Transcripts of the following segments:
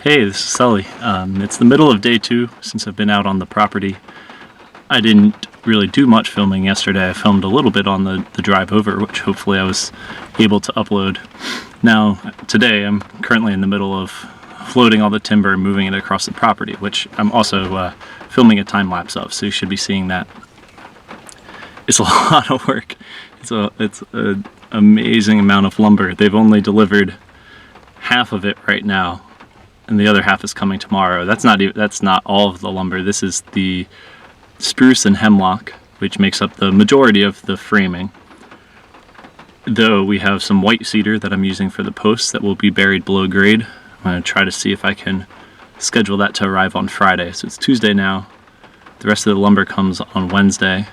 Hey, this is Sully. It's the middle of day 2 since I've been out on the property. I didn't really do much filming yesterday. I filmed a little bit on the drive over, which hopefully I was able to upload. Now, today I'm currently in the middle of floating all the timber and moving it across the property, which I'm also filming a time lapse of, so you should be seeing that. It's a lot of work. It's an amazing amount of lumber. They've only delivered half of it right now, and the other half is coming tomorrow. That's not all of the lumber. This is the spruce and hemlock, which makes up the majority of the framing. Though we have some white cedar that I'm using for the posts that will be buried below grade. I'm going to try to see if I can schedule that to arrive on Friday. So it's Tuesday now. The rest of the lumber comes on Wednesday.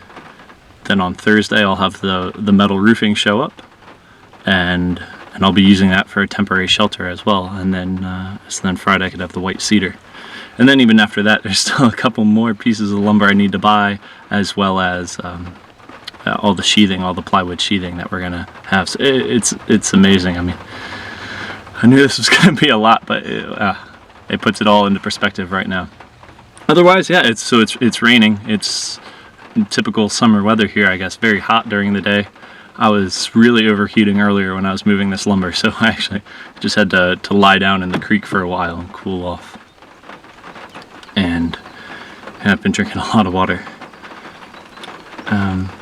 Then on Thursday I'll have the metal roofing show up, and I'll be using that for a temporary shelter as well. And then so then Friday I could have the white cedar. And then even after that, there's still a couple more pieces of lumber I need to buy, as well as all the sheathing, all the plywood sheathing that we're gonna have. So it's amazing. I mean, I knew this was gonna be a lot, but it puts it all into perspective right now. Otherwise, yeah, it's raining. It's typical summer weather here, I guess. Very hot during the day. I was really overheating earlier when I was moving this lumber, so I actually just had to lie down in the creek for a while and cool off. And I've been drinking a lot of water.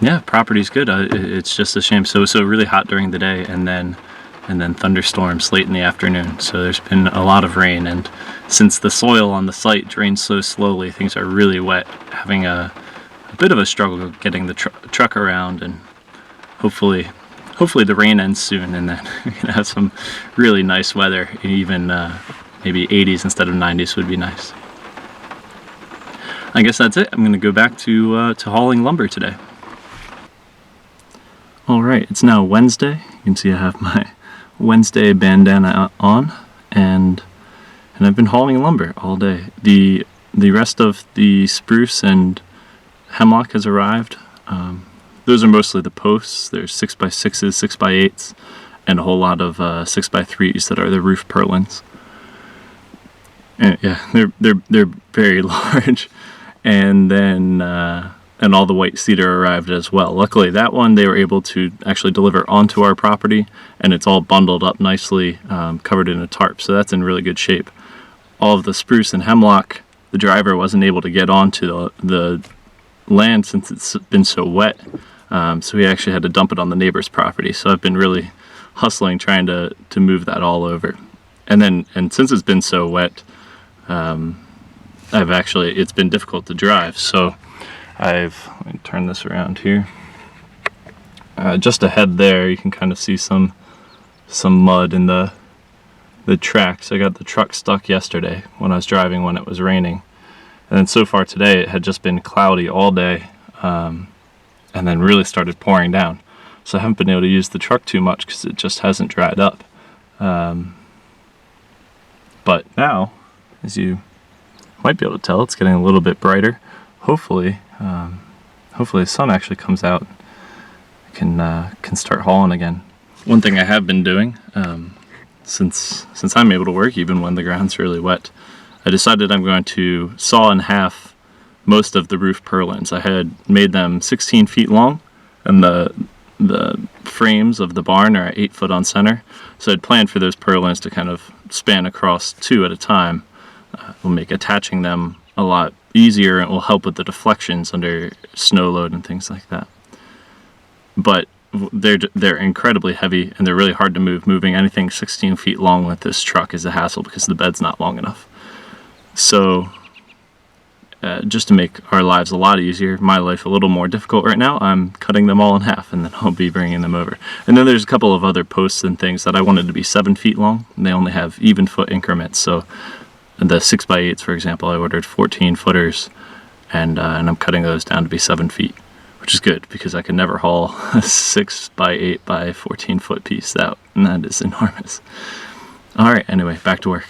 Yeah, property's good. It's just a shame. So really hot during the day, and then thunderstorms late in the afternoon. So there's been a lot of rain, and since the soil on the site drains so slowly, things are really wet. Having a bit of a struggle getting the truck around, and hopefully the rain ends soon, and then we can have some really nice weather. Even maybe 80s instead of 90s would be nice. I guess that's it. I'm going to go back to hauling lumber today. Alright, it's now Wednesday. You can see I have my Wednesday bandana on, and I've been hauling lumber all day. The rest of the spruce and hemlock has arrived. Those are mostly the posts. There's 6x6s, 6x8s, and a whole lot of 6x3s that are the roof purlins. And yeah, they're very large. And then and all the white cedar arrived as well. Luckily, that one they were able to actually deliver onto our property, and it's all bundled up nicely, covered in a tarp. So that's in really good shape. All of the spruce and hemlock, the driver wasn't able to get onto the land since it's been so wet. So we actually had to dump it on the neighbor's property. So I've been really hustling trying to move that all over. And since it's been so wet, it's been difficult to drive. So let me turn this around here. Just ahead there, you can kind of see some mud in the tracks. I got the truck stuck yesterday when I was driving when it was raining. And then so far today, it had just been cloudy all day. And then really started pouring down. So I haven't been able to use the truck too much because it just hasn't dried up. But now, as you might be able to tell, it's getting a little bit brighter. Hopefully the sun actually comes out. I can start hauling again. One thing I have been doing, since I'm able to work even when the ground's really wet, I decided I'm going to saw in half most of the roof purlins. I had made them 16 feet long, and the frames of the barn are 8 foot on center. So I'd planned for those purlins to kind of span across 2 at a time. Will make attaching them a lot easier, and it will help with the deflections under snow load and things like that. But they're incredibly heavy, and they're really hard to move. Moving anything 16 feet long with this truck is a hassle because the bed's not long enough. So just to make our lives a lot easier, my life a little more difficult right now, I'm cutting them all in half, and then I'll be bringing them over. And then there's a couple of other posts and things that I wanted to be 7 feet long, and they only have even foot increments. So the 6x8s, for example, I ordered 14 footers, and I'm cutting those down to be 7 feet, which is good because I can never haul a 6x8 by 14 foot piece out, and that is enormous. All right, anyway, back to work.